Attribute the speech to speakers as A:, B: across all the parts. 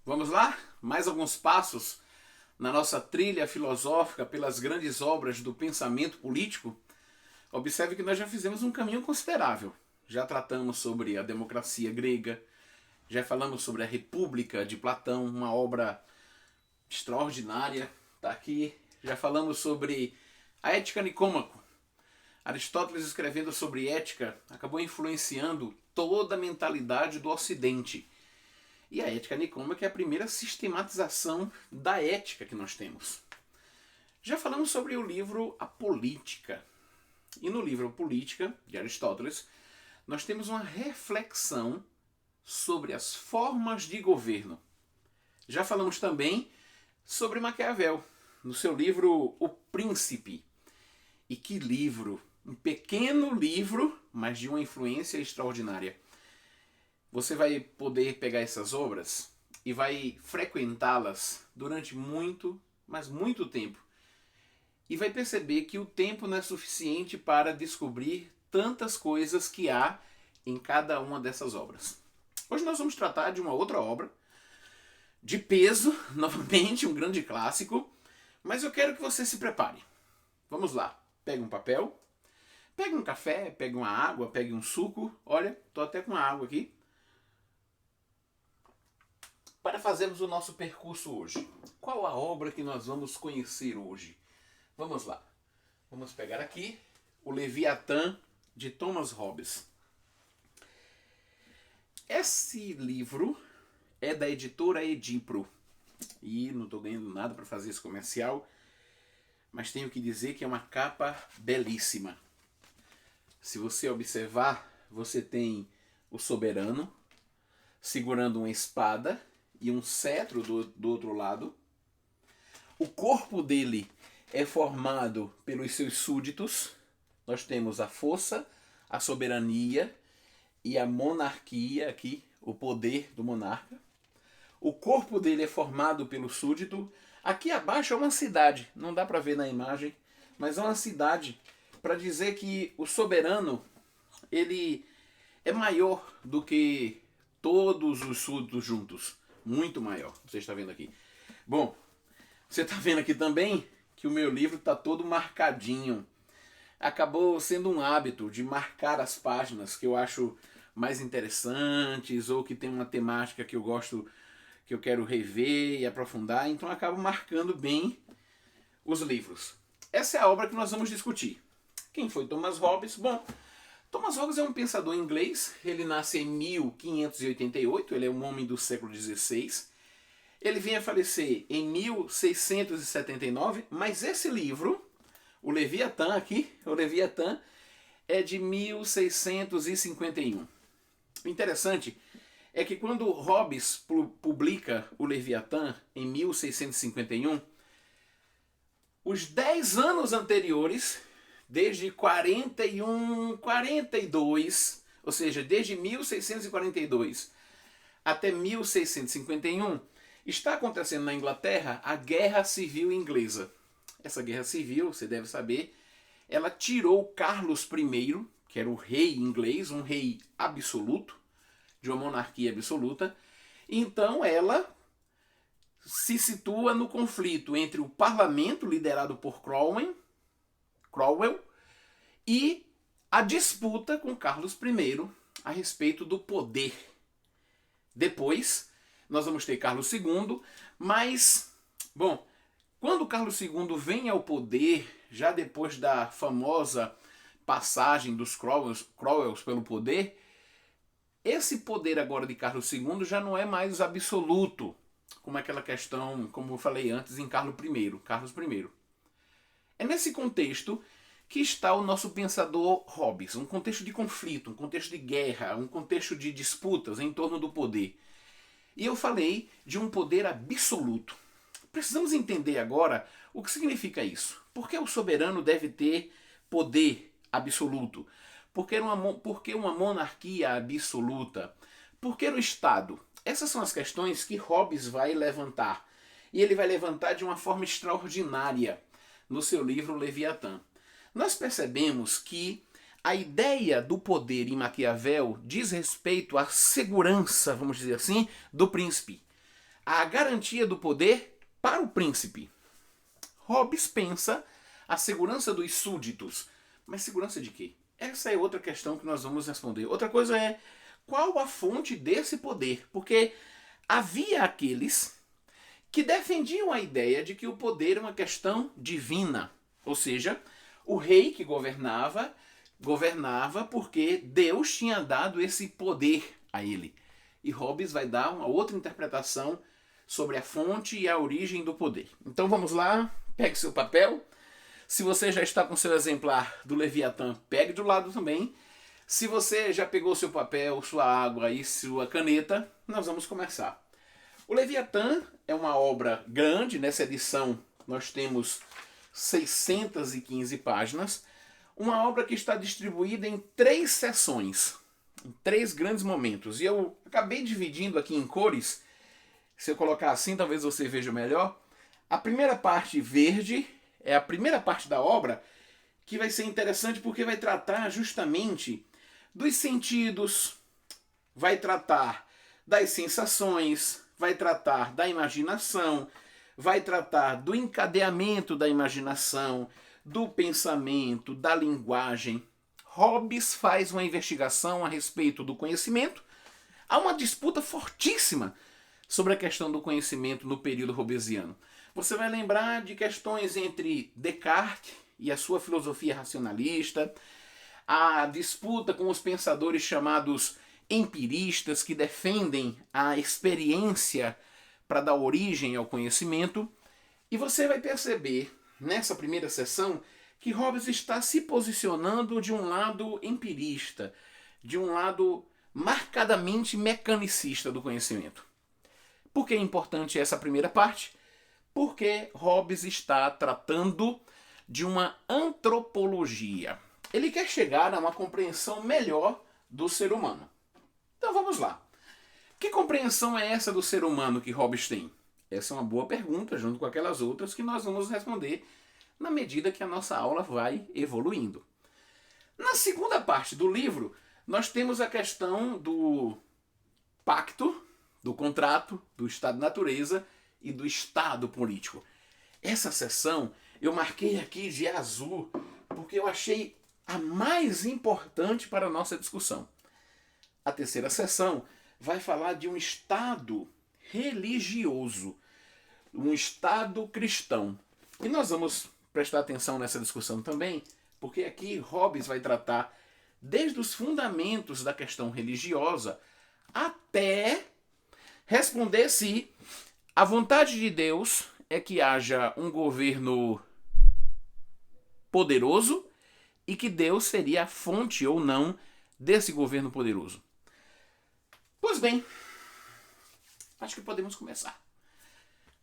A: Vamos lá? Mais alguns passos na nossa trilha filosófica pelas grandes obras do pensamento político? Observe que nós já fizemos um caminho considerável. Já tratamos sobre a democracia grega, já falamos sobre a República de Platão, uma obra extraordinária, está aqui. Já falamos sobre a Ética Nicômaco. Aristóteles, escrevendo sobre ética, acabou influenciando toda a mentalidade do Ocidente. E a Ética Nicômaca é a primeira sistematização da ética que nós temos. Já falamos sobre o livro A Política. E no livro A Política, de Aristóteles, nós temos uma reflexão sobre as formas de governo. Já falamos também sobre Maquiavel, no seu livro O Príncipe. E que livro! Um pequeno livro, mas de uma influência extraordinária. Você vai poder pegar essas obras e vai frequentá-las durante muito, mas muito tempo. E vai perceber que o tempo não é suficiente para descobrir tantas coisas que há em cada uma dessas obras. Hoje nós vamos tratar de uma outra obra, de peso, novamente um grande clássico, mas eu quero que você se prepare. Vamos lá, pega um papel, pega um café, pega uma água, pega um suco. Olha, estou até com água aqui. Para fazermos o nosso percurso hoje, qual a obra que nós vamos conhecer hoje? Vamos lá. Vamos pegar aqui o Leviatã, de Thomas Hobbes. Esse livro é da editora Edipro. E não estou ganhando nada para fazer esse comercial, mas tenho que dizer que é uma capa belíssima. Se você observar, você tem o soberano segurando uma espada e um cetro do outro lado. O corpo dele é formado pelos seus súditos. Nós temos a força, a soberania e a monarquia aqui, o poder do monarca. O corpo dele é formado pelo súdito. Aqui abaixo é uma cidade, não dá para ver na imagem, mas é uma cidade para dizer que o soberano ele é maior do que todos os súditos juntos. Muito maior, você está vendo aqui. Bom, você está vendo aqui também que o meu livro está todo marcadinho. Acabou sendo um hábito de marcar as páginas que eu acho mais interessantes ou que tem uma temática que eu gosto, que eu quero rever e aprofundar. Então eu acabo marcando bem os livros. Essa é a obra que nós vamos discutir. Quem foi Thomas Hobbes? Bom, Thomas Hobbes é um pensador inglês. Ele nasce em 1588, ele é um homem do século XVI. Ele vem a falecer em 1679, mas esse livro, o Leviatã aqui, o Leviatã, é de 1651. O interessante é que quando Hobbes publica o Leviatã em 1651, os 10 anos anteriores, desde 41, 42, ou seja, desde 1642 até 1651, está acontecendo na Inglaterra a Guerra Civil Inglesa. Essa Guerra Civil, você deve saber, ela tirou Carlos I, que era o rei inglês, um rei absoluto, de uma monarquia absoluta. Então ela se situa no conflito entre o parlamento, liderado por Cromwell, e a disputa com Carlos I a respeito do poder. Depois, nós vamos ter Carlos II, mas, bom, quando Carlos II vem ao poder, já depois da famosa passagem dos Cromwells pelo poder, esse poder agora de Carlos II já não é mais absoluto, como aquela questão, como eu falei antes, em Carlos I. É nesse contexto que está o nosso pensador Hobbes, um contexto de conflito, um contexto de guerra, um contexto de disputas em torno do poder. E eu falei de um poder absoluto. Precisamos entender agora o que significa isso. Por que o soberano deve ter poder absoluto? Por que uma monarquia absoluta? Por que o Estado? Essas são as questões que Hobbes vai levantar. E ele vai levantar de uma forma extraordinária no seu livro Leviatã. Nós percebemos que a ideia do poder em Maquiavel diz respeito à segurança, vamos dizer assim, do príncipe. a garantia do poder para o príncipe. Hobbes pensa a segurança dos súditos. Mas segurança de quê? Essa é outra questão que nós vamos responder. Outra coisa é, qual a fonte desse poder? Porque havia aqueles que defendiam a ideia de que o poder é uma questão divina. Ou seja, o rei que governava porque Deus tinha dado esse poder a ele. E Hobbes vai dar uma outra interpretação sobre a fonte e a origem do poder. Então vamos lá, pegue seu papel. Se você já está com seu exemplar do Leviatã, pegue do lado também. Se você já pegou seu papel, sua água e sua caneta, nós vamos começar. O Leviatã é uma obra grande, nessa edição nós temos 615 páginas, uma obra que está distribuída em 3 seções, em 3 grandes momentos. E eu acabei dividindo aqui em cores, se eu colocar assim talvez você veja melhor. A primeira parte verde é a primeira parte da obra, que vai ser interessante porque vai tratar justamente dos sentidos, vai tratar das sensações, vai tratar da imaginação, vai tratar do encadeamento da imaginação, do pensamento, da linguagem. Hobbes faz uma investigação a respeito do conhecimento. Há uma disputa fortíssima sobre a questão do conhecimento no período hobbesiano. Você vai lembrar de questões entre Descartes e a sua filosofia racionalista, a disputa com os pensadores chamados empiristas, que defendem a experiência para dar origem ao conhecimento. E você vai perceber, nessa primeira sessão, que Hobbes está se posicionando de um lado empirista, de um lado marcadamente mecanicista do conhecimento. Por que é importante essa primeira parte? Porque Hobbes está tratando de uma antropologia. Ele quer chegar a uma compreensão melhor do ser humano. Então vamos lá. Que compreensão é essa do ser humano que Hobbes tem? Essa é uma boa pergunta, junto com aquelas outras que nós vamos responder na medida que a nossa aula vai evoluindo. Na segunda parte do livro, nós temos a questão do pacto, do contrato, do estado de natureza e do estado político. Essa seção eu marquei aqui de azul porque eu achei a mais importante para a nossa discussão. A terceira seção vai falar de um estado religioso, um estado cristão. E nós vamos prestar atenção nessa discussão também, porque aqui Hobbes vai tratar desde os fundamentos da questão religiosa até responder se a vontade de Deus é que haja um governo poderoso e que Deus seria a fonte ou não desse governo poderoso. Pois bem, acho que podemos começar.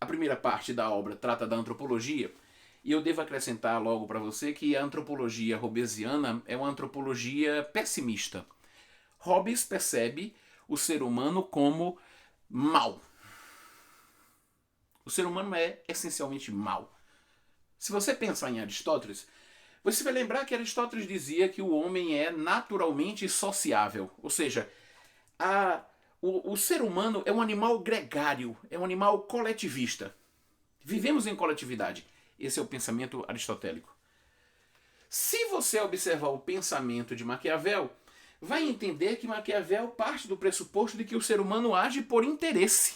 A: A primeira parte da obra trata da antropologia, e eu devo acrescentar logo para você que a antropologia hobbesiana é uma antropologia pessimista. Hobbes percebe o ser humano como mau. O ser humano é essencialmente mau. Se você pensar em Aristóteles, você vai lembrar que Aristóteles dizia que o homem é naturalmente sociável, ou seja, o ser humano é um animal gregário, é um animal coletivista. Vivemos em coletividade. Esse é o pensamento aristotélico. Se você observar o pensamento de Maquiavel, vai entender que Maquiavel parte do pressuposto de que o ser humano age por interesse.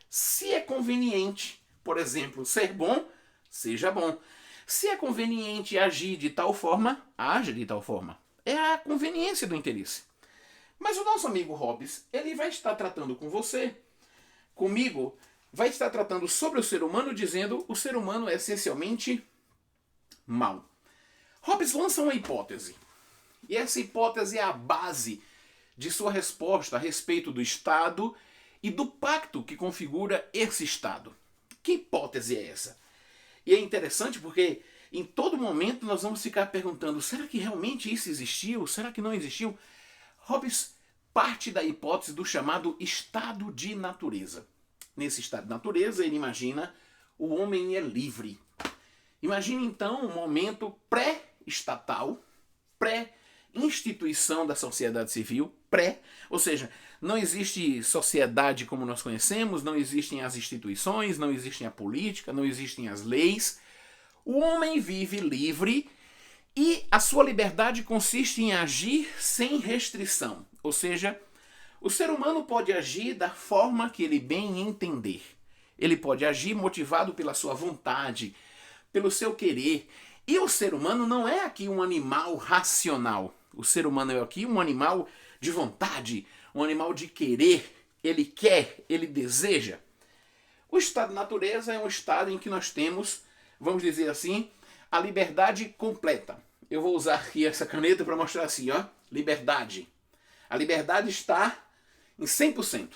A: Se é conveniente, por exemplo, ser bom, seja bom. Se é conveniente agir de tal forma, age de tal forma. É a conveniência do interesse. Mas o nosso amigo Hobbes, ele vai estar tratando com você, comigo, vai estar tratando sobre o ser humano, dizendo que o ser humano é essencialmente mau. Hobbes lança uma hipótese. E essa hipótese é a base de sua resposta a respeito do Estado e do pacto que configura esse Estado. Que hipótese é essa? E é interessante porque em todo momento nós vamos ficar perguntando, será que realmente isso existiu? Será que não existiu? Hobbes parte da hipótese do chamado estado de natureza. Nesse estado de natureza, ele imagina o homem é livre. Imagine então um momento pré-estatal, instituição da sociedade civil, ou seja, não existe sociedade como nós conhecemos, não existem as instituições, não existem a política, não existem as leis. O homem vive livre e a sua liberdade consiste em agir sem restrição, ou seja, o ser humano pode agir da forma que ele bem entender. Ele pode agir motivado pela sua vontade, pelo seu querer. E o ser humano não é aqui um animal racional. O ser humano é aqui um animal de vontade, um animal de querer. Ele quer, ele deseja. O estado de natureza é um estado em que nós temos, vamos dizer assim, a liberdade completa. Eu vou usar aqui essa caneta para mostrar assim, ó, liberdade. A liberdade está em 100%.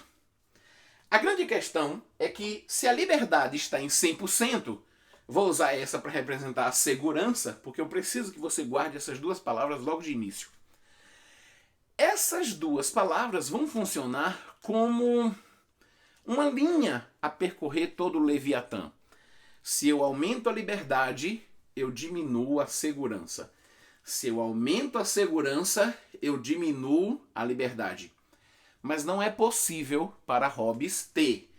A: A grande questão é que se a liberdade está em 100%, vou usar essa para representar a segurança, porque eu preciso que você guarde essas duas palavras logo de início. Essas duas palavras vão funcionar como uma linha a percorrer todo o Leviatã. Se eu aumento a liberdade, eu diminuo a segurança. Se eu aumento a segurança, eu diminuo a liberdade. Mas não é possível para Hobbes ter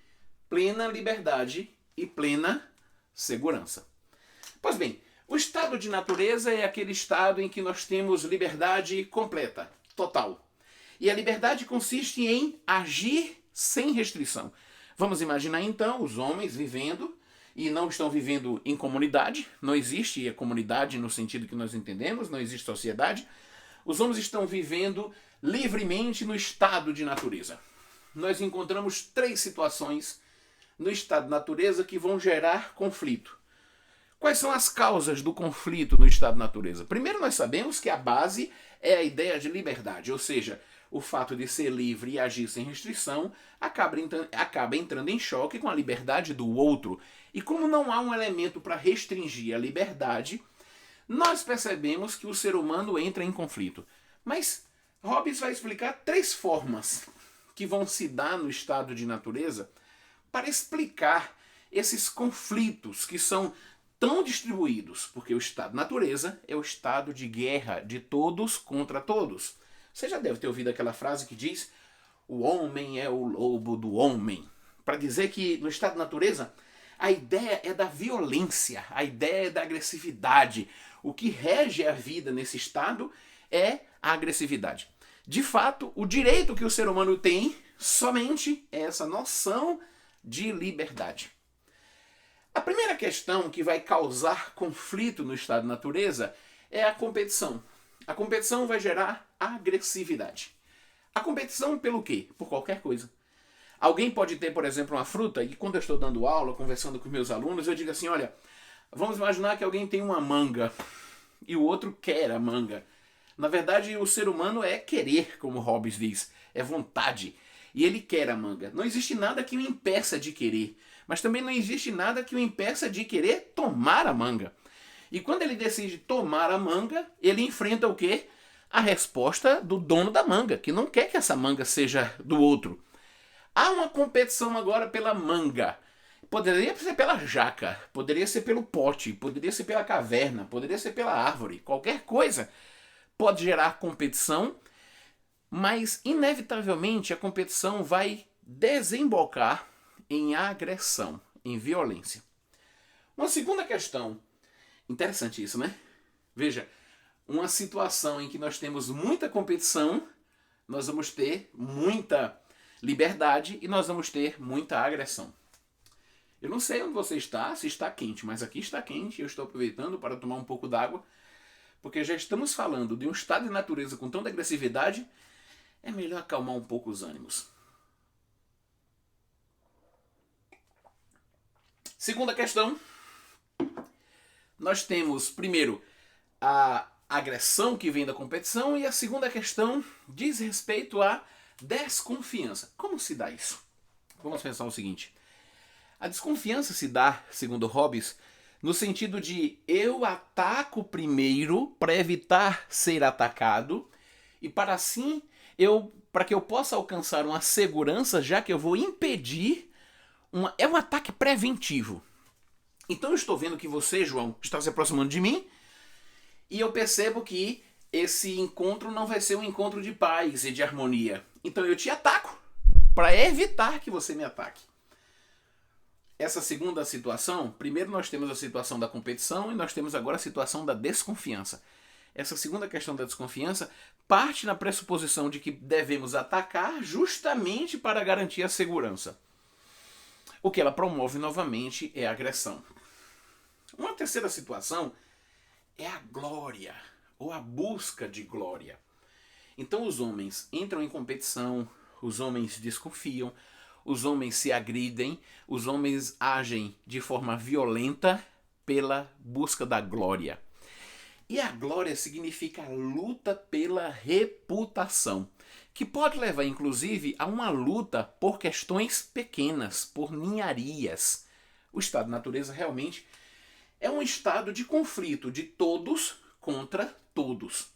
A: plena liberdade e plena segurança. Pois bem, o estado de natureza é aquele estado em que nós temos liberdade completa, total. E a liberdade consiste em agir sem restrição. Vamos imaginar então os homens vivendo e não estão vivendo em comunidade, não existe a comunidade no sentido que nós entendemos, não existe sociedade. Os homens estão vivendo livremente no estado de natureza. Nós encontramos 3 situações no estado de natureza que vão gerar conflito. Quais são as causas do conflito no estado de natureza? Primeiro, nós sabemos que a base é a ideia de liberdade, ou seja, o fato de ser livre e agir sem restrição acaba entrando em choque com a liberdade do outro. E como não há um elemento para restringir a liberdade, nós percebemos que o ser humano entra em conflito. Mas Hobbes vai explicar 3 formas que vão se dar no estado de natureza para explicar esses conflitos que são tão distribuídos, porque o estado de natureza é o estado de guerra de todos contra todos. Você já deve ter ouvido aquela frase que diz: o homem é o lobo do homem. Para dizer que no estado de natureza a ideia é da violência, a ideia é da agressividade. O que rege a vida nesse estado é a agressividade. De fato, o direito que o ser humano tem somente é essa noção de liberdade. A primeira questão que vai causar conflito no estado de natureza é a competição. A competição vai gerar agressividade. A competição pelo quê? Por qualquer coisa. Alguém pode ter, por exemplo, uma fruta, e quando eu estou dando aula, conversando com meus alunos, eu digo assim, olha, vamos imaginar que alguém tem uma manga e o outro quer a manga. Na verdade, o ser humano é querer, como Hobbes diz, é vontade. E ele quer a manga. Não existe nada que o impeça de querer, mas também não existe nada que o impeça de querer tomar a manga. E quando ele decide tomar a manga, ele enfrenta o quê? A resposta do dono da manga, que não quer que essa manga seja do outro. Há uma competição agora pela manga. Poderia ser pela jaca, poderia ser pelo pote, poderia ser pela caverna, poderia ser pela árvore. Qualquer coisa pode gerar competição, mas inevitavelmente a competição vai desembocar em agressão, em violência. Uma segunda questão, interessante isso, né? Veja, uma situação em que nós temos muita competição, nós vamos ter muita liberdade e nós vamos ter muita agressão. Eu não sei onde você está, se está quente, mas aqui está quente e eu estou aproveitando para tomar um pouco d'água, porque já estamos falando de um estado de natureza com tanta agressividade, é melhor acalmar um pouco os ânimos. Segunda questão, nós temos primeiro a agressão que vem da competição e a segunda questão diz respeito à desconfiança. Como se dá isso? Vamos pensar o seguinte. A desconfiança se dá, segundo Hobbes, no sentido de eu ataco primeiro para evitar ser atacado e para que eu possa alcançar uma segurança, já que eu vou impedir é um ataque preventivo. Então eu estou vendo que você, João, está se aproximando de mim e eu percebo que esse encontro não vai ser um encontro de paz e de harmonia. Então eu te ataco para evitar que você me ataque. Essa segunda situação, primeiro nós temos a situação da competição e nós temos agora a situação da desconfiança. Essa segunda questão da desconfiança parte na pressuposição de que devemos atacar justamente para garantir a segurança. O que ela promove novamente é a agressão. Uma terceira situação é a glória, ou a busca de glória. Então os homens entram em competição, os homens desconfiam, os homens se agridem, os homens agem de forma violenta pela busca da glória. E a glória significa a luta pela reputação, que pode levar inclusive a uma luta por questões pequenas, por ninharias. O estado de natureza realmente é um estado de conflito de todos contra todos.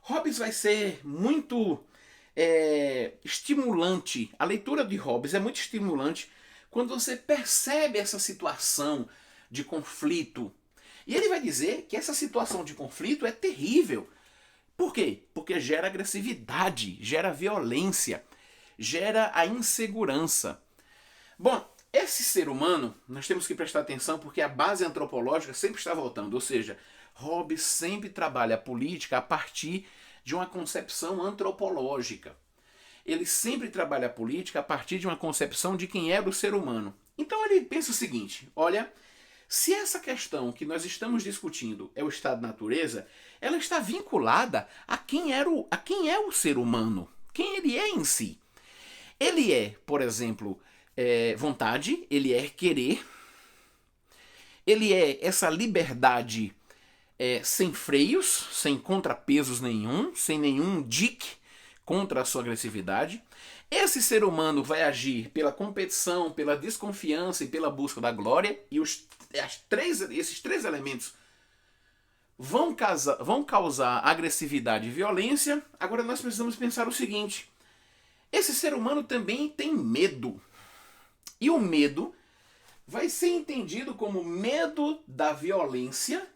A: Hobbes vai ser muito estimulante. A leitura de Hobbes é muito estimulante quando você percebe essa situação de conflito. E ele vai dizer que essa situação de conflito é terrível. Por quê? Porque gera agressividade, gera violência, gera a insegurança. Bom, esse ser humano, nós temos que prestar atenção porque a base antropológica sempre está voltando. Ou seja, Hobbes sempre trabalha a política a partir de uma concepção antropológica. Ele sempre trabalha a política a partir de uma concepção de quem era o ser humano. Então ele pensa o seguinte, olha, se essa questão que nós estamos discutindo é o estado da natureza, ela está vinculada a quem é o ser humano, quem ele é em si. Ele é, por exemplo, vontade, ele é querer, ele é essa liberdade sem freios, sem contrapesos nenhum, sem nenhum dique contra a sua agressividade. Esse ser humano vai agir pela competição, pela desconfiança e pela busca da glória, e esses três elementos vão causar agressividade e violência. Agora nós precisamos pensar o seguinte, esse ser humano também tem medo, e o medo vai ser entendido como medo da violência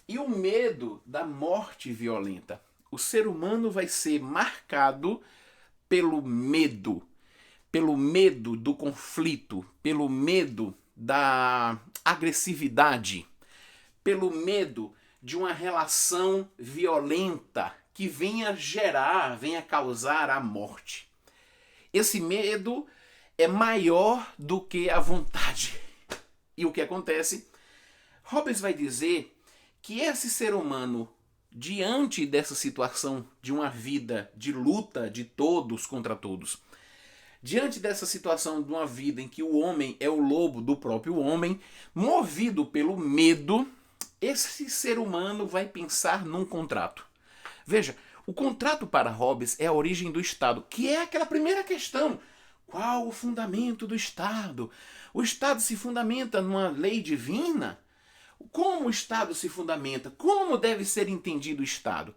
A: e o medo da morte violenta. O ser humano vai ser marcado pelo medo do conflito, pelo medo da agressividade, pelo medo de uma relação violenta que venha causar a morte. Esse medo é maior do que a vontade. E o que acontece? Hobbes vai dizer que esse ser humano, diante dessa situação de uma vida de luta de todos contra todos, diante dessa situação de uma vida em que o homem é o lobo do próprio homem, movido pelo medo, esse ser humano vai pensar num contrato. Veja, o contrato para Hobbes é a origem do Estado, que é aquela primeira questão. Qual o fundamento do Estado? O Estado se fundamenta numa lei divina? Como o Estado se fundamenta? Como deve ser entendido o Estado?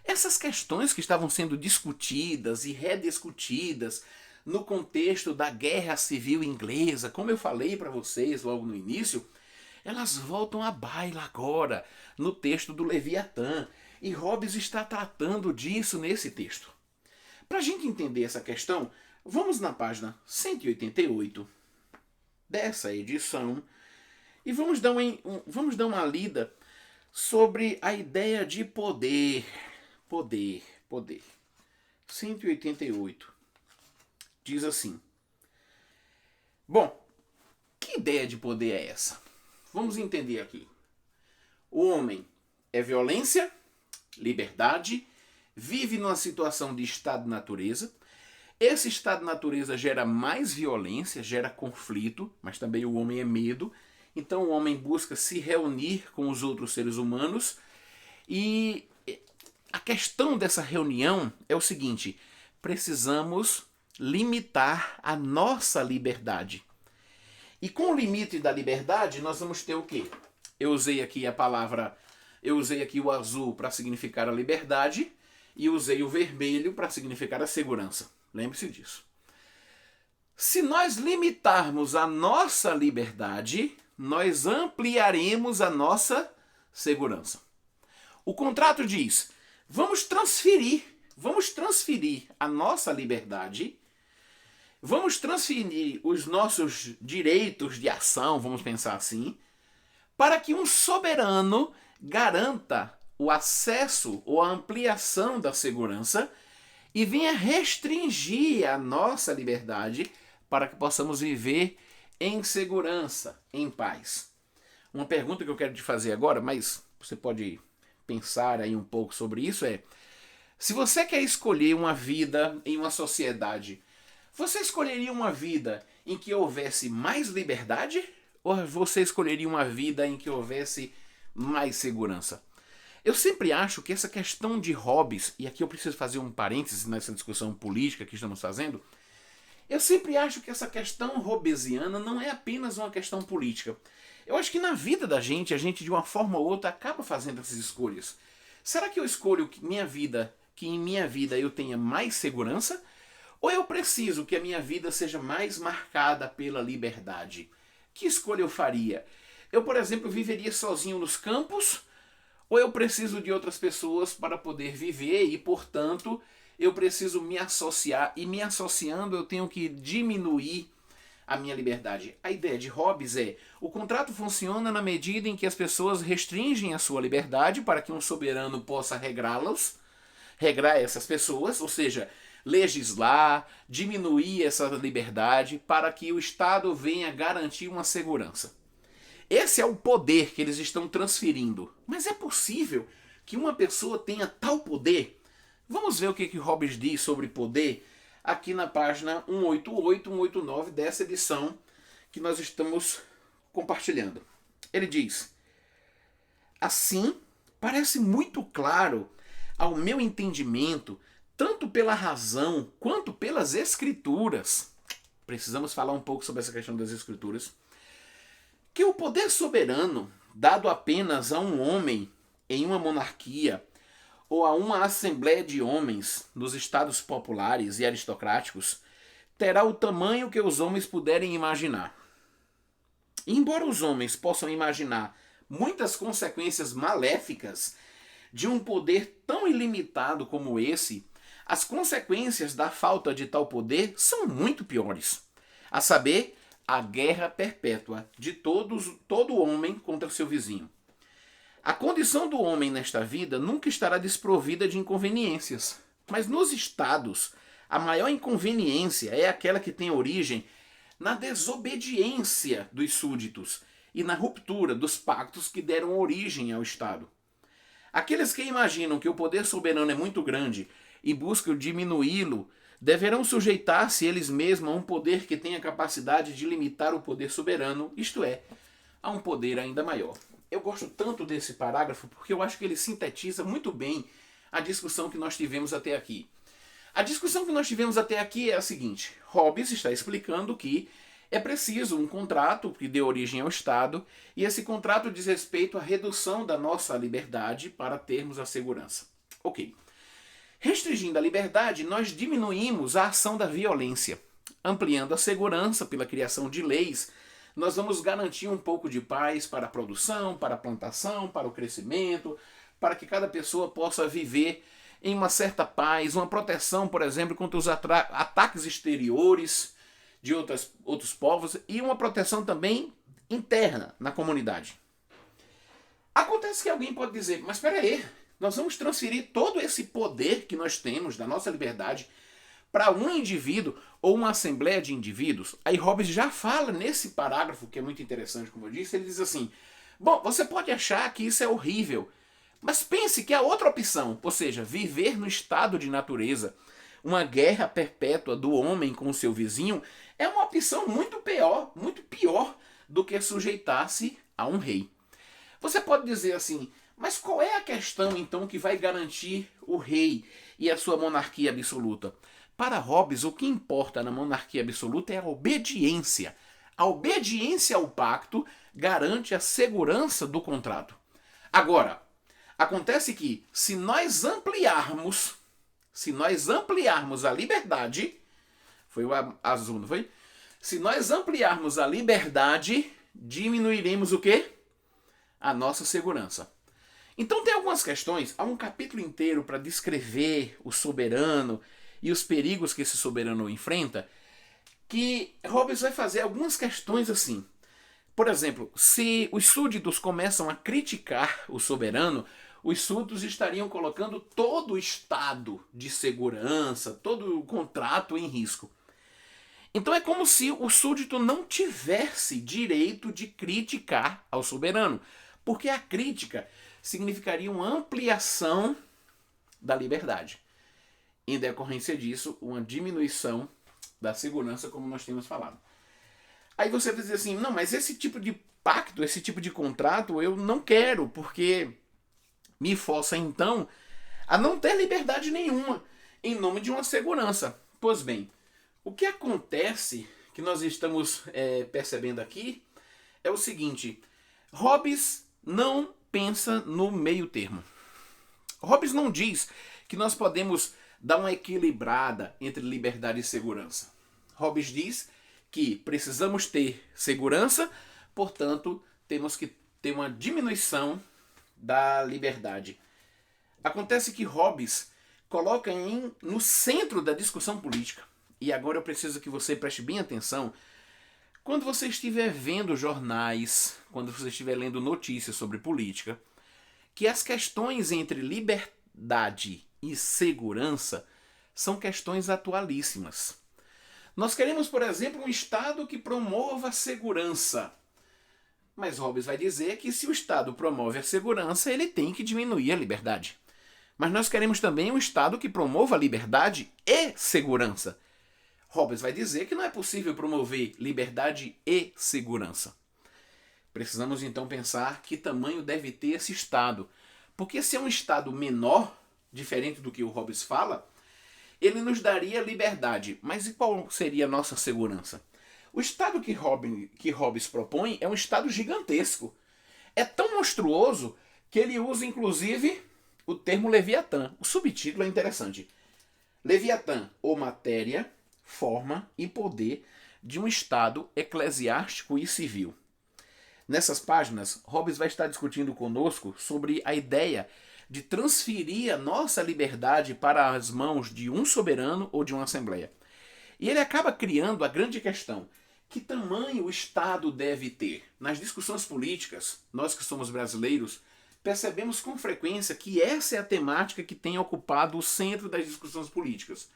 A: Essas questões que estavam sendo discutidas e rediscutidas no contexto da Guerra Civil Inglesa, como eu falei para vocês logo no início, elas voltam à baila agora, no texto do Leviatã. E Hobbes está tratando disso nesse texto. Para a gente entender essa questão, vamos na página 188 dessa edição e vamos dar uma lida sobre a ideia de poder. Poder. 188. Diz assim. Bom, que ideia de poder é essa? Vamos entender aqui. O homem é violência, liberdade, vive numa situação de estado de natureza. Esse estado de natureza gera mais violência, gera conflito, mas também o homem é medo. Então o homem busca se reunir com os outros seres humanos. E a questão dessa reunião é o seguinte: precisamos limitar a nossa liberdade. E com o limite da liberdade nós vamos ter o quê? Eu usei aqui o azul para significar a liberdade e usei o vermelho para significar a segurança. Lembre-se disso. Se nós limitarmos a nossa liberdade, nós ampliaremos a nossa segurança. O contrato diz: Vamos transferir a nossa liberdade, vamos transferir os nossos direitos de ação, vamos pensar assim, para que um soberano garanta o acesso ou a ampliação da segurança e venha restringir a nossa liberdade para que possamos viver em segurança, em paz. Uma pergunta que eu quero te fazer agora, mas você pode pensar aí um pouco sobre isso, é: se você quer escolher uma vida em uma sociedade, você escolheria uma vida em que houvesse mais liberdade ou você escolheria uma vida em que houvesse mais segurança? Eu sempre acho que essa questão de hobbies, e aqui eu preciso fazer um parênteses nessa discussão política que estamos fazendo, eu sempre acho que essa questão hobbesiana não é apenas uma questão política. Eu acho que na vida da gente, a gente de uma forma ou outra acaba fazendo essas escolhas. Será que eu escolho que em minha vida eu tenha mais segurança? Ou eu preciso que a minha vida seja mais marcada pela liberdade? Que escolha eu faria? Eu, por exemplo, viveria sozinho nos campos? Ou eu preciso de outras pessoas para poder viver e, portanto, eu preciso me associar, e me associando eu tenho que diminuir a minha liberdade? A ideia de hobbies é: o contrato funciona na medida em que as pessoas restringem a sua liberdade para que um soberano possa regrar essas pessoas, ou seja, legislar, diminuir essa liberdade para que o Estado venha garantir uma segurança. Esse é o poder que eles estão transferindo. Mas é possível que uma pessoa tenha tal poder? Vamos ver o que Hobbes diz sobre poder aqui na página 188, 189 dessa edição que nós estamos compartilhando. Ele diz: assim, parece muito claro ao meu entendimento, tanto pela razão quanto pelas escrituras. Precisamos falar um pouco sobre essa questão das escrituras. Que o poder soberano, dado apenas a um homem em uma monarquia ou a uma assembleia de homens nos estados populares e aristocráticos, terá o tamanho que os homens puderem imaginar. Embora os homens possam imaginar muitas consequências maléficas de um poder tão ilimitado como esse, as consequências da falta de tal poder são muito piores. A saber, a guerra perpétua de todo homem contra seu vizinho. A condição do homem nesta vida nunca estará desprovida de inconveniências. Mas nos estados, a maior inconveniência é aquela que tem origem na desobediência dos súditos e na ruptura dos pactos que deram origem ao Estado. Aqueles que imaginam que o poder soberano é muito grande e buscam diminuí-lo deverão sujeitar-se eles mesmos a um poder que tenha capacidade de limitar o poder soberano, isto é, a um poder ainda maior. Eu gosto tanto desse parágrafo porque eu acho que ele sintetiza muito bem a discussão que nós tivemos até aqui. A discussão que nós tivemos até aqui é a seguinte: Hobbes está explicando que é preciso um contrato que dê origem ao Estado, e esse contrato diz respeito à redução da nossa liberdade para termos a segurança. Ok. Restringindo a liberdade, nós diminuímos a ação da violência. Ampliando a segurança pela criação de leis, nós vamos garantir um pouco de paz para a produção, para a plantação, para o crescimento, para que cada pessoa possa viver em uma certa paz, uma proteção, por exemplo, contra os ataques exteriores de outros povos e uma proteção também interna na comunidade. Acontece que alguém pode dizer: mas espera aí, nós vamos transferir todo esse poder que nós temos da nossa liberdade para um indivíduo ou uma assembleia de indivíduos? Aí Hobbes já fala nesse parágrafo, que é muito interessante, como eu disse, ele diz assim: bom, você pode achar que isso é horrível, mas pense que a outra opção, ou seja, viver no estado de natureza, uma guerra perpétua do homem com o seu vizinho, é uma opção muito pior do que sujeitar-se a um rei. Você pode dizer assim: mas qual é a questão então que vai garantir o rei e a sua monarquia absoluta? Para Hobbes, o que importa na monarquia absoluta é a obediência. A obediência ao pacto garante a segurança do contrato. Agora, acontece que se nós ampliarmos a liberdade, foi o azul, não foi? Se nós ampliarmos a liberdade, diminuiremos o quê? A nossa segurança. Então tem algumas questões, há um capítulo inteiro para descrever o soberano e os perigos que esse soberano enfrenta, que Hobbes vai fazer algumas questões assim. Por exemplo, se os súditos começam a criticar o soberano, os súditos estariam colocando todo o estado de segurança, todo o contrato em risco. Então é como se o súdito não tivesse direito de criticar ao soberano, porque a crítica significaria uma ampliação da liberdade. Em decorrência disso, uma diminuição da segurança, como nós temos falado. Aí você vai dizer assim, não, mas esse tipo de pacto, esse tipo de contrato eu não quero, porque me força então a não ter liberdade nenhuma em nome de uma segurança. Pois bem, o que acontece, que nós estamos percebendo aqui, é o seguinte, Hobbes não pensa no meio termo. Hobbes não diz que nós podemos dar uma equilibrada entre liberdade e segurança. Hobbes diz que precisamos ter segurança, portanto, temos que ter uma diminuição da liberdade. Acontece que Hobbes coloca no centro da discussão política, e agora eu preciso que você preste bem atenção, quando você estiver vendo jornais, quando você estiver lendo notícias sobre política, que as questões entre liberdade e segurança são questões atualíssimas. Nós queremos, por exemplo, um Estado que promova a segurança. Mas Hobbes vai dizer que se o Estado promove a segurança, ele tem que diminuir a liberdade. Mas nós queremos também um Estado que promova a liberdade e segurança. Hobbes vai dizer que não é possível promover liberdade e segurança. Precisamos então pensar que tamanho deve ter esse Estado. Porque se é um Estado menor, diferente do que o Hobbes fala, ele nos daria liberdade. Mas e qual seria a nossa segurança? O Estado que Hobbes propõe é um Estado gigantesco. É tão monstruoso que ele usa inclusive o termo Leviatã. O subtítulo é interessante. Leviatã, ou matéria, forma e poder de um Estado eclesiástico e civil. Nessas páginas, Hobbes vai estar discutindo conosco sobre a ideia de transferir a nossa liberdade para as mãos de um soberano ou de uma assembleia. E ele acaba criando a grande questão: que tamanho o Estado deve ter? Nas discussões políticas, nós que somos brasileiros, percebemos com frequência que essa é a temática que tem ocupado o centro das discussões políticas.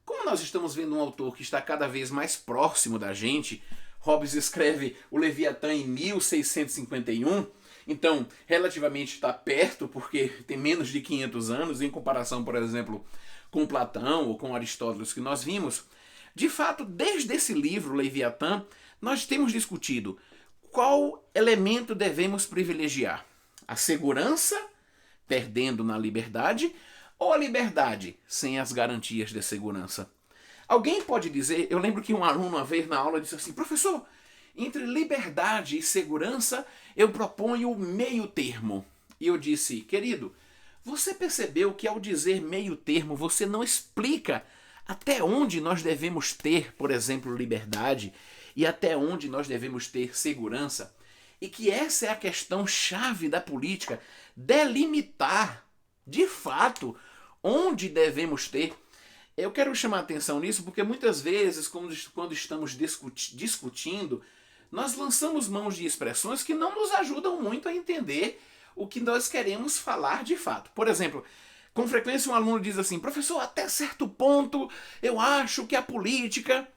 A: Como nós estamos vendo um autor que está cada vez mais próximo da gente, Hobbes escreve o Leviatã em 1651, então relativamente está perto, porque tem menos de 500 anos, em comparação, por exemplo, com Platão ou com Aristóteles que nós vimos. De fato, desde esse livro, Leviatã, nós temos discutido qual elemento devemos privilegiar. A segurança, perdendo na liberdade, ou a liberdade sem as garantias de segurança? Alguém pode dizer, eu lembro que um aluno uma vez na aula disse assim, professor, entre liberdade e segurança eu proponho o meio termo. E eu disse, querido, você percebeu que ao dizer meio termo você não explica até onde nós devemos ter, por exemplo, liberdade e até onde nós devemos ter segurança? E que essa é a questão chave da política, delimitar, de fato, onde devemos ter. Eu quero chamar a atenção nisso porque muitas vezes, quando estamos discutindo, nós lançamos mãos de expressões que não nos ajudam muito a entender o que nós queremos falar de fato. Por exemplo, com frequência um aluno diz assim, professor, até certo ponto eu acho que a política...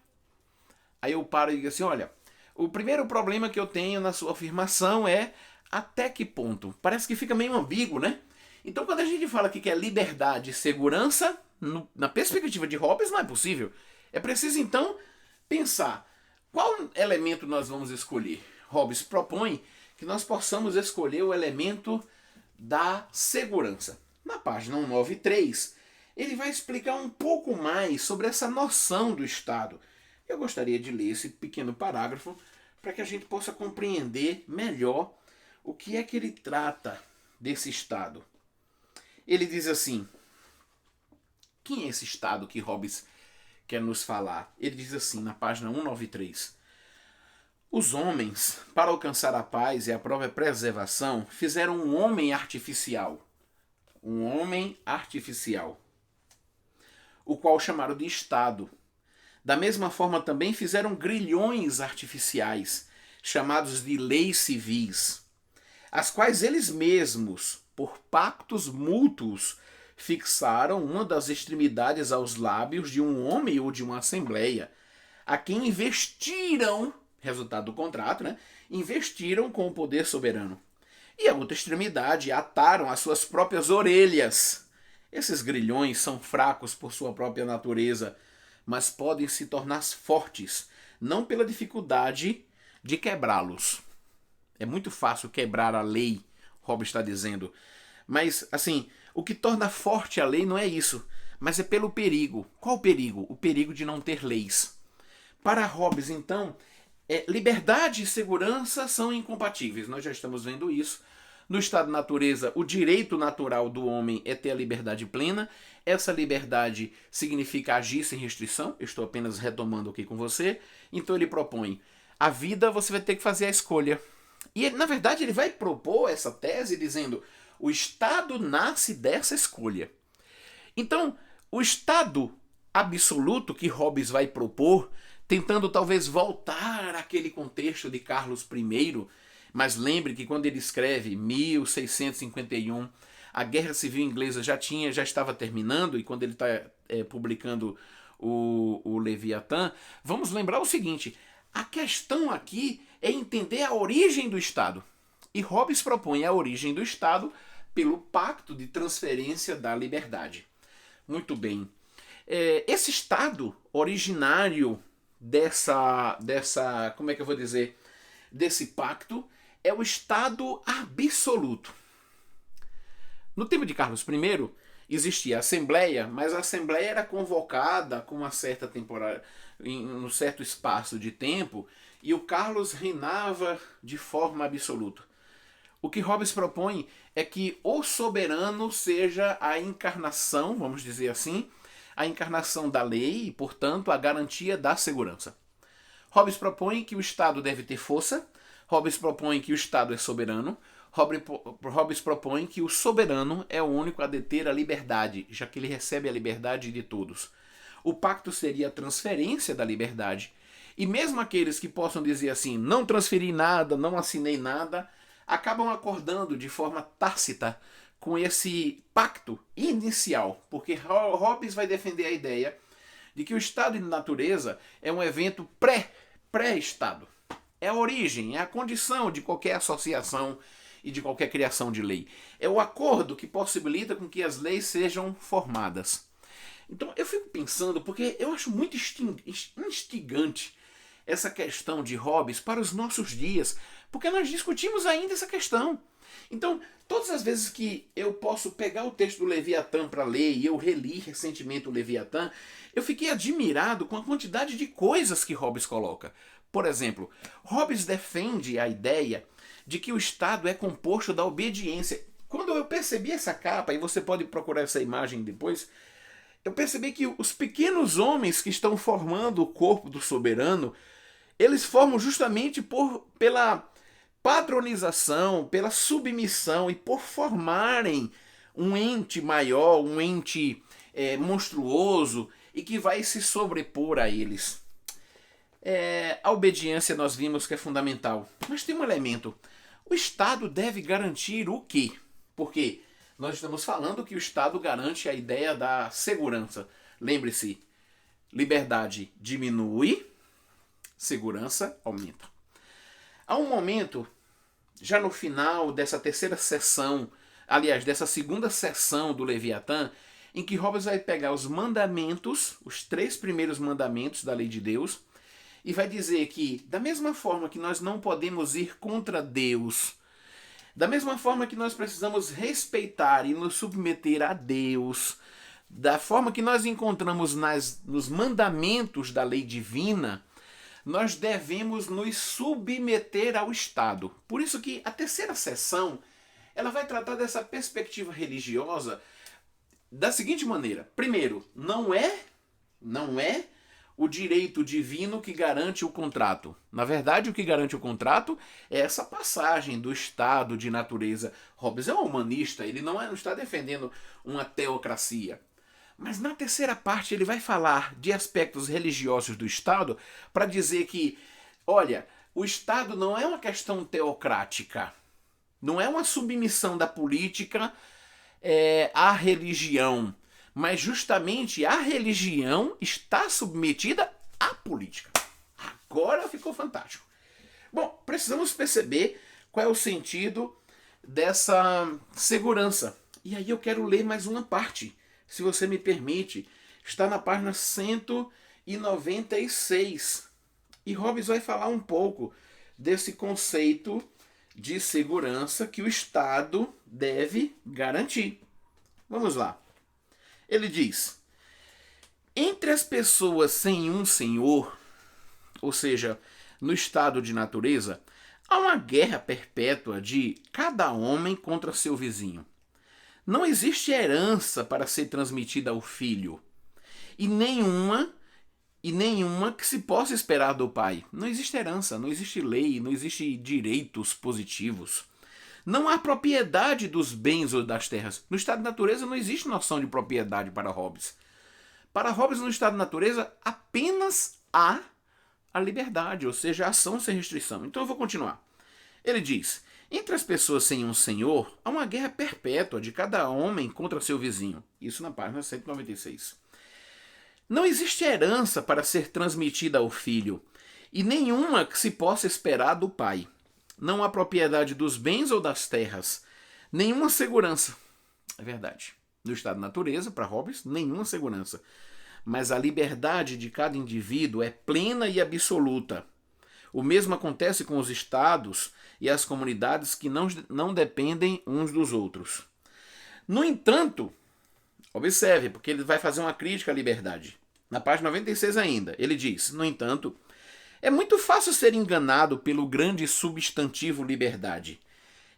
A: Aí eu paro e digo assim, olha, o primeiro problema que eu tenho na sua afirmação é até que ponto? Parece que fica meio ambíguo, né? Então quando a gente fala aqui que é liberdade e segurança, na perspectiva de Hobbes não é possível. É preciso então pensar qual elemento nós vamos escolher. Hobbes propõe que nós possamos escolher o elemento da segurança. Na página 193, ele vai explicar um pouco mais sobre essa noção do Estado. Eu gostaria de ler esse pequeno parágrafo para que a gente possa compreender melhor o que é que ele trata desse Estado. Ele diz assim, quem é esse Estado que Hobbes quer nos falar? Ele diz assim na página 193, Os homens, para alcançar a paz e a própria preservação, fizeram um homem artificial. Um homem artificial, o qual chamaram de Estado. Da mesma forma também fizeram grilhões artificiais, chamados de leis civis, as quais eles mesmos, por pactos mútuos, fixaram uma das extremidades aos lábios de um homem ou de uma assembleia, a quem investiram, resultado do contrato, né? Investiram com o poder soberano. E a outra extremidade ataram as suas próprias orelhas. Esses grilhões são fracos por sua própria natureza, mas podem se tornar fortes, não pela dificuldade de quebrá-los. É muito fácil quebrar a lei, Hobbes está dizendo. Mas, assim, o que torna forte a lei não é isso, mas é pelo perigo. Qual o perigo? O perigo de não ter leis. Para Hobbes, então, liberdade e segurança são incompatíveis. Nós já estamos vendo isso. No estado de natureza, o direito natural do homem é ter a liberdade plena. Essa liberdade significa agir sem restrição. Eu estou apenas retomando aqui com você. Então ele propõe: a vida você vai ter que fazer a escolha. E na verdade ele vai propor essa tese dizendo: o Estado nasce dessa escolha. Então, o Estado absoluto que Hobbes vai propor, tentando talvez voltar àquele contexto de Carlos I, mas lembre que quando ele escreve 1651, a Guerra Civil Inglesa já estava terminando, e quando ele está publicando o Leviatã, vamos lembrar o seguinte: a questão aqui é entender a origem do Estado. E Hobbes propõe a origem do Estado pelo pacto de transferência da liberdade. Muito bem. Esse Estado originário como é que eu vou dizer, desse pacto, é o Estado absoluto. No tempo de Carlos I, existia a Assembleia, mas a Assembleia era convocada com uma certa temporada, em um certo espaço de tempo, e o Carlos reinava de forma absoluta. O que Hobbes propõe é que o soberano seja a encarnação, vamos dizer assim, a encarnação da lei e, portanto, a garantia da segurança. Hobbes propõe que o Estado deve ter força. Hobbes propõe que o Estado é soberano. Hobbes propõe que o soberano é o único a deter a liberdade, já que ele recebe a liberdade de todos. O pacto seria a transferência da liberdade. E mesmo aqueles que possam dizer assim: não transferi nada, não assinei nada, acabam acordando de forma tácita com esse pacto inicial, porque Hobbes vai defender a ideia de que o estado de natureza é um evento pré-estado. É a origem, é a condição de qualquer associação e de qualquer criação de lei. É o acordo que possibilita com que as leis sejam formadas. Então eu fico pensando, porque eu acho muito instigante essa questão de Hobbes para os nossos dias, porque nós discutimos ainda essa questão. Então, todas as vezes que eu posso pegar o texto do Leviatã para ler, e eu reli recentemente o Leviatã, eu fiquei admirado com a quantidade de coisas que Hobbes coloca. Por exemplo, Hobbes defende a ideia de que o Estado é composto da obediência. Quando eu percebi essa capa, e você pode procurar essa imagem depois, eu percebi que os pequenos homens que estão formando o corpo do soberano, eles formam justamente pela padronização, pela submissão e por formarem um ente maior, um ente monstruoso e que vai se sobrepor a eles. A obediência nós vimos que é fundamental, mas tem um elemento: o Estado deve garantir o quê? Porque nós estamos falando que o Estado garante a ideia da segurança. Lembre-se, liberdade diminui, segurança aumenta. Há um momento, já no final dessa terceira sessão, aliás, dessa segunda sessão do Leviatã, em que Hobbes vai pegar os mandamentos, os 3 primeiros mandamentos da lei de Deus, e vai dizer que, da mesma forma que nós não podemos ir contra Deus, da mesma forma que nós precisamos respeitar e nos submeter a Deus, da forma que nós encontramos nos mandamentos da lei divina, nós devemos nos submeter ao Estado. Por isso que a terceira sessão, ela vai tratar dessa perspectiva religiosa da seguinte maneira: primeiro, não é o direito divino que garante o contrato. Na verdade, o que garante o contrato é essa passagem do estado de natureza. Hobbes é um humanista, ele não está defendendo uma teocracia. Mas na terceira parte ele vai falar de aspectos religiosos do Estado para dizer que, olha, o Estado não é uma questão teocrática, não é uma submissão da política à religião, mas justamente a religião está submetida à política. Agora ficou fantástico. Bom, precisamos perceber qual é o sentido dessa segurança. E aí eu quero ler mais uma parte, se você me permite. Está na página 196. E Hobbes vai falar um pouco desse conceito de segurança que o Estado deve garantir. Vamos lá. Ele diz: entre as pessoas sem um senhor, ou seja, no estado de natureza, há uma guerra perpétua de cada homem contra seu vizinho. Não existe herança para ser transmitida ao filho, e nenhuma que se possa esperar do pai. Não existe herança, não existe lei, não existe direitos positivos. Não há propriedade dos bens ou das terras. No estado de natureza não existe noção de propriedade para Hobbes. Para Hobbes, no estado de natureza, apenas há a liberdade, ou seja, a ação sem restrição. Então eu vou continuar. Ele diz: entre as pessoas sem um senhor, há uma guerra perpétua de cada homem contra seu vizinho. Isso na página 196. Não existe herança para ser transmitida ao filho, e nenhuma que se possa esperar do pai. Não há propriedade dos bens ou das terras, nenhuma segurança. É verdade. No estado de natureza, para Hobbes, nenhuma segurança. Mas a liberdade de cada indivíduo é plena e absoluta. O mesmo acontece com os estados e as comunidades que não dependem uns dos outros. No entanto, observe, porque ele vai fazer uma crítica à liberdade. Na página 96 ainda, ele diz: no entanto, é muito fácil ser enganado pelo grande substantivo liberdade.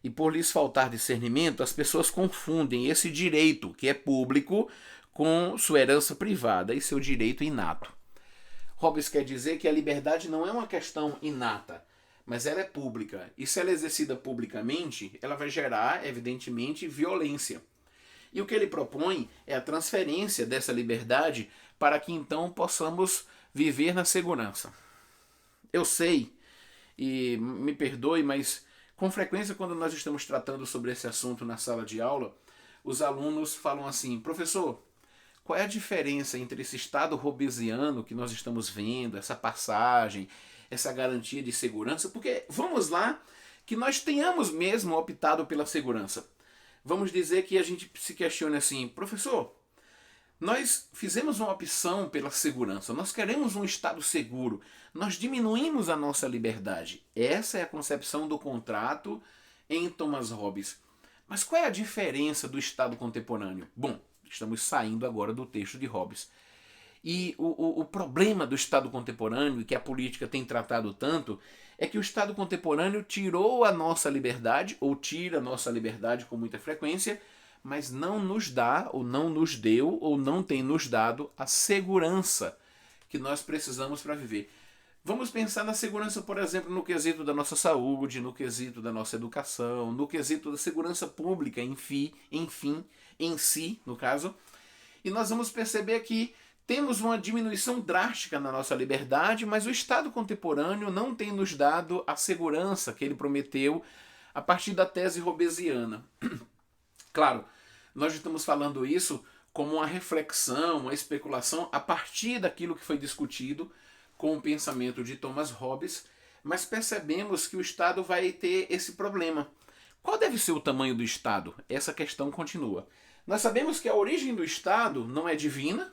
A: E por lhes faltar discernimento, as pessoas confundem esse direito, que é público, com sua herança privada e seu direito inato. Hobbes quer dizer que a liberdade não é uma questão inata, mas ela é pública. E se ela é exercida publicamente, ela vai gerar, evidentemente, violência. E o que ele propõe é a transferência dessa liberdade para que então possamos viver na segurança. Eu sei, e me perdoe, mas com frequência quando nós estamos tratando sobre esse assunto na sala de aula, os alunos falam assim: professor, qual é a diferença entre esse estado hobbesiano que nós estamos vendo, essa passagem, essa garantia de segurança? Porque vamos lá, que nós tenhamos mesmo optado pela segurança. Vamos dizer que a gente se questione assim: professor, nós fizemos uma opção pela segurança, nós queremos um estado seguro, nós diminuímos a nossa liberdade. Essa é a concepção do contrato em Thomas Hobbes. Mas qual é a diferença do estado contemporâneo? Bom, estamos saindo agora do texto de Hobbes. E o problema do estado contemporâneo, e que a política tem tratado tanto, é que o estado contemporâneo tirou a nossa liberdade, ou tira a nossa liberdade com muita frequência, mas não nos dá, ou não nos deu, ou não tem nos dado a segurança que nós precisamos para viver. Vamos pensar na segurança, por exemplo, no quesito da nossa saúde, no quesito da nossa educação, no quesito da segurança pública, enfim, em si, no caso. E nós vamos perceber que temos uma diminuição drástica na nossa liberdade, mas o Estado contemporâneo não tem nos dado a segurança que ele prometeu a partir da tese hobbesiana. Claro, nós estamos falando isso como uma reflexão, uma especulação a partir daquilo que foi discutido com o pensamento de Thomas Hobbes, mas percebemos que o Estado vai ter esse problema. Qual deve ser o tamanho do Estado? Essa questão continua. Nós sabemos que a origem do Estado não é divina,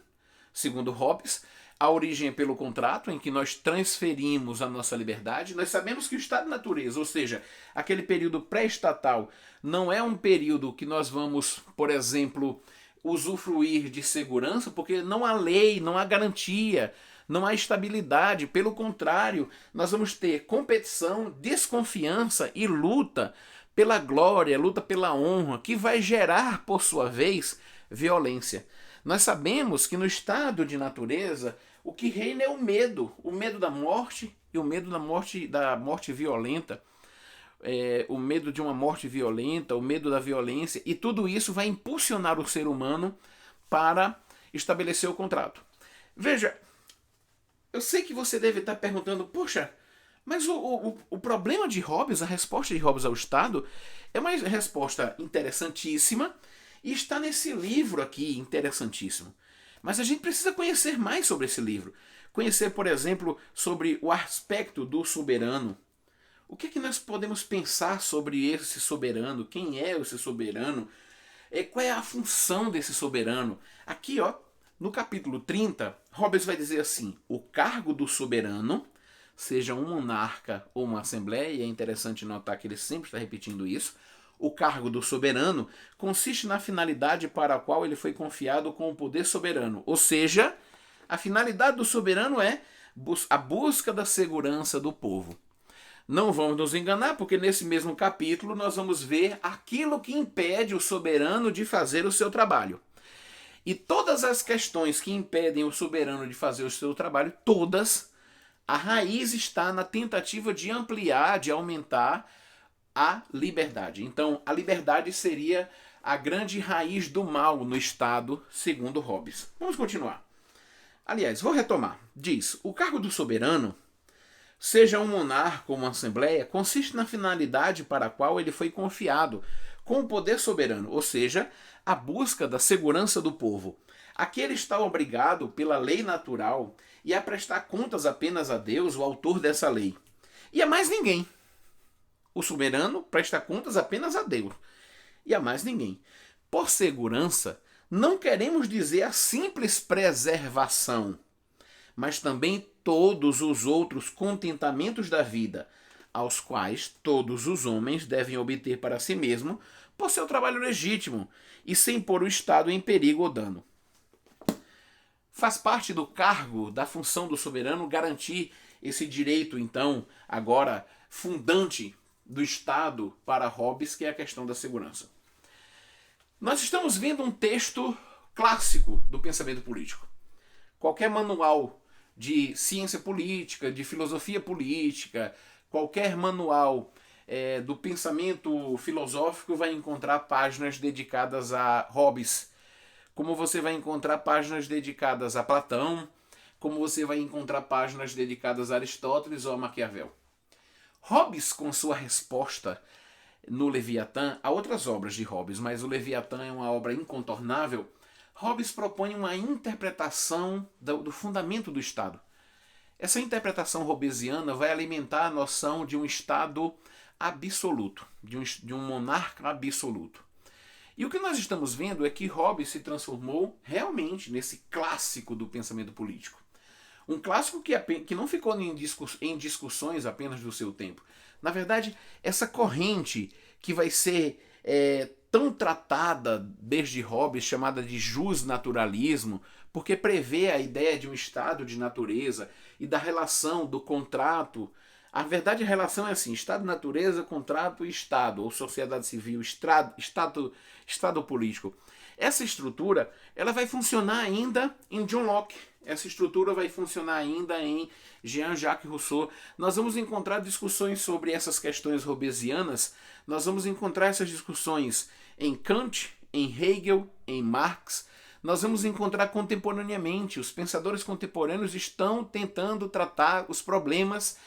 A: segundo Hobbes. A origem é pelo contrato, em que nós transferimos a nossa liberdade. Nós sabemos que o estado de natureza, ou seja, aquele período pré-estatal, não é um período que nós vamos, por exemplo, usufruir de segurança, porque não há lei, não há garantia, não há estabilidade. Pelo contrário, nós vamos ter competição, desconfiança e luta pela glória, luta pela honra, que vai gerar, por sua vez, violência. Nós sabemos que no estado de natureza, O que reina é o medo da morte e o medo da morte violenta, o medo de uma morte violenta, o medo da violência, e tudo isso vai impulsionar o ser humano para estabelecer o contrato. Veja, eu sei que você deve estar perguntando, poxa, mas o problema de Hobbes, a resposta de Hobbes ao Estado, é uma resposta interessantíssima e está nesse livro aqui, interessantíssimo. Mas a gente precisa conhecer mais sobre esse livro. Conhecer, por exemplo, sobre o aspecto do soberano. O que nós podemos pensar sobre esse soberano? Quem é esse soberano? Qual é a função desse soberano? Aqui, ó, no capítulo 30, Hobbes vai dizer assim: o cargo do soberano, seja um monarca ou uma assembleia, e é interessante notar que ele sempre está repetindo isso, o cargo do soberano consiste na finalidade para a qual ele foi confiado com o poder soberano. Ou seja, a finalidade do soberano é a busca da segurança do povo. Não vamos nos enganar, porque nesse mesmo capítulo nós vamos ver aquilo que impede o soberano de fazer o seu trabalho. E todas as questões que impedem o soberano de fazer o seu trabalho, todas, a raiz está na tentativa de ampliar, de aumentar a liberdade. Então, a liberdade seria a grande raiz do mal no Estado, segundo Hobbes. Vamos continuar. Aliás, vou retomar. Diz, o cargo do soberano, seja um monarca ou uma assembleia, consiste na finalidade para a qual ele foi confiado, com o poder soberano, ou seja, a busca da segurança do povo. Aqui ele está obrigado pela lei natural e a prestar contas apenas a Deus, o autor dessa lei. E a mais ninguém. O soberano presta contas apenas a Deus. E a mais ninguém. Por segurança, não queremos dizer a simples preservação, mas também todos os outros contentamentos da vida, aos quais todos os homens devem obter para si mesmo por seu trabalho legítimo e sem pôr o Estado em perigo ou dano. Faz parte do cargo, da função do soberano, garantir esse direito, então, agora fundante do Estado para Hobbes, que é a questão da segurança. Nós estamos vendo um texto clássico do pensamento político. Qualquer manual de ciência política, de filosofia política, qualquer manual do pensamento filosófico vai encontrar páginas dedicadas a Hobbes, como você vai encontrar páginas dedicadas a Platão, como você vai encontrar páginas dedicadas a Aristóteles ou a Maquiavel. Hobbes, com sua resposta no Leviatã, há outras obras de Hobbes, mas o Leviatã é uma obra incontornável. Hobbes propõe uma interpretação do fundamento do Estado. Essa interpretação hobbesiana vai alimentar a noção de um Estado absoluto, de um monarca absoluto. E o que nós estamos vendo é que Hobbes se transformou realmente nesse clássico do pensamento político. Um clássico que não ficou em discussões apenas do seu tempo. Na verdade, essa corrente que vai ser tão tratada desde Hobbes, chamada de justnaturalismo, porque prevê a ideia de um estado de natureza e da relação do contrato. A verdade, a relação é assim: estado-natureza, contrato e Estado, ou sociedade civil, estado político. Essa estrutura ela vai funcionar ainda em John Locke. Essa estrutura vai funcionar ainda em Jean-Jacques Rousseau. Nós vamos encontrar discussões sobre essas questões hobbesianas. Nós vamos encontrar essas discussões em Kant, em Hegel, em Marx. Nós vamos encontrar contemporaneamente. Os pensadores contemporâneos estão tentando tratar os problemas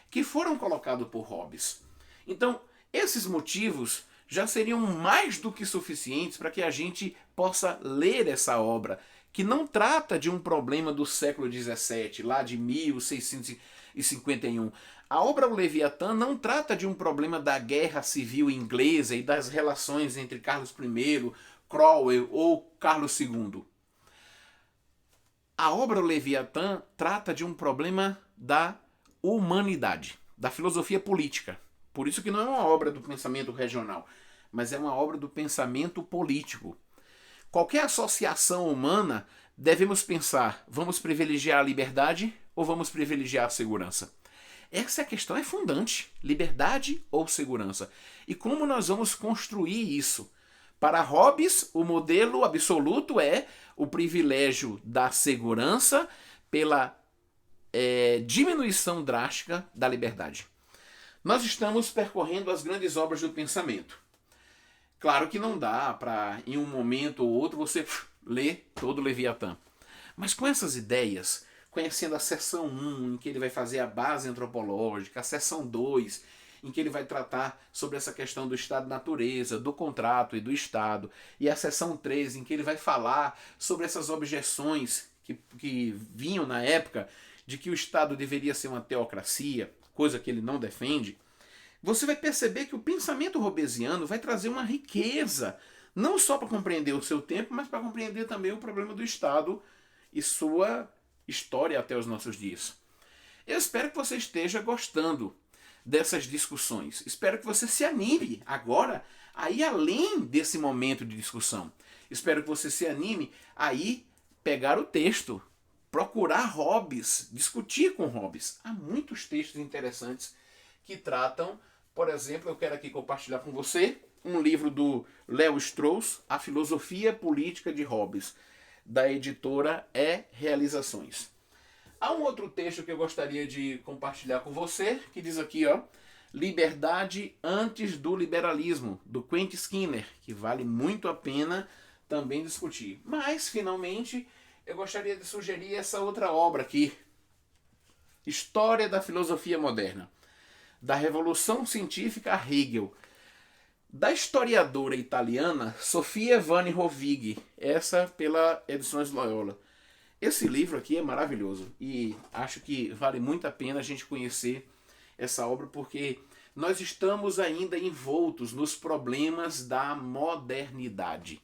A: que foram colocados por Hobbes. Então, esses motivos já seriam mais do que suficientes para que a gente possa ler essa obra, que não trata de um problema do século XVII, lá de 1651. A obra O Leviatã não trata de um problema da guerra civil inglesa e das relações entre Carlos I, Cromwell ou Carlos II. A obra O Leviatã trata de um problema da humanidade, da filosofia política. Por isso que não é uma obra do pensamento regional, mas é uma obra do pensamento político. Qualquer associação humana, devemos pensar, vamos privilegiar a liberdade ou vamos privilegiar a segurança? Essa questão é fundante, liberdade ou segurança. E como nós vamos construir isso? Para Hobbes, o modelo absoluto é o privilégio da segurança pela diminuição drástica da liberdade. Nós estamos percorrendo as grandes obras do pensamento. Claro que não dá para, em um momento ou outro, você ler todo o Leviatã. Mas com essas ideias, conhecendo a seção 1, em que ele vai fazer a base antropológica, a seção 2, em que ele vai tratar sobre essa questão do Estado de natureza, do contrato e do Estado, e a seção 3, em que ele vai falar sobre essas objeções que vinham na época de que o Estado deveria ser uma teocracia, coisa que ele não defende, você vai perceber que o pensamento hobbesiano vai trazer uma riqueza, não só para compreender o seu tempo, mas para compreender também o problema do Estado e sua história até os nossos dias. Eu espero que você esteja gostando dessas discussões. Espero que você se anime agora a ir além desse momento de discussão. Espero que você se anime a ir pegar o texto, procurar Hobbes, discutir com Hobbes. Há muitos textos interessantes que tratam, por exemplo, eu quero aqui compartilhar com você um livro do Léo Strauss, A Filosofia Política de Hobbes, da editora Realizações. Há um outro texto que eu gostaria de compartilhar com você, que diz aqui, ó, Liberdade antes do liberalismo, do Quentin Skinner, que vale muito a pena também discutir. Mas, finalmente, eu gostaria de sugerir essa outra obra aqui, História da Filosofia Moderna, da Revolução Científica a Hegel, da historiadora italiana Sofia Vanni Rovigli, essa pela Edições Loyola. Esse livro aqui é maravilhoso e acho que vale muito a pena a gente conhecer essa obra, porque nós estamos ainda envoltos nos problemas da modernidade.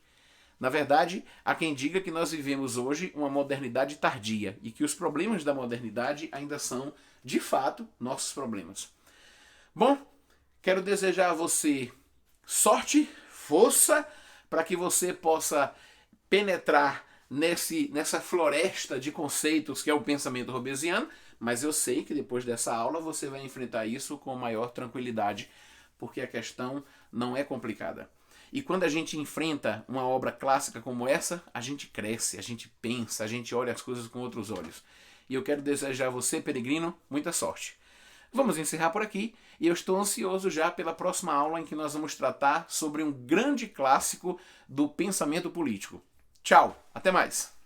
A: Na verdade, há quem diga que nós vivemos hoje uma modernidade tardia e que os problemas da modernidade ainda são, de fato, nossos problemas. Bom, quero desejar a você sorte, força, para que você possa penetrar nessa floresta de conceitos que é o pensamento hobbesiano, mas eu sei que depois dessa aula você vai enfrentar isso com maior tranquilidade, porque a questão não é complicada. E quando a gente enfrenta uma obra clássica como essa, a gente cresce, a gente pensa, a gente olha as coisas com outros olhos. E eu quero desejar a você, peregrino, muita sorte. Vamos encerrar por aqui e eu estou ansioso já pela próxima aula em que nós vamos tratar sobre um grande clássico do pensamento político. Tchau, até mais!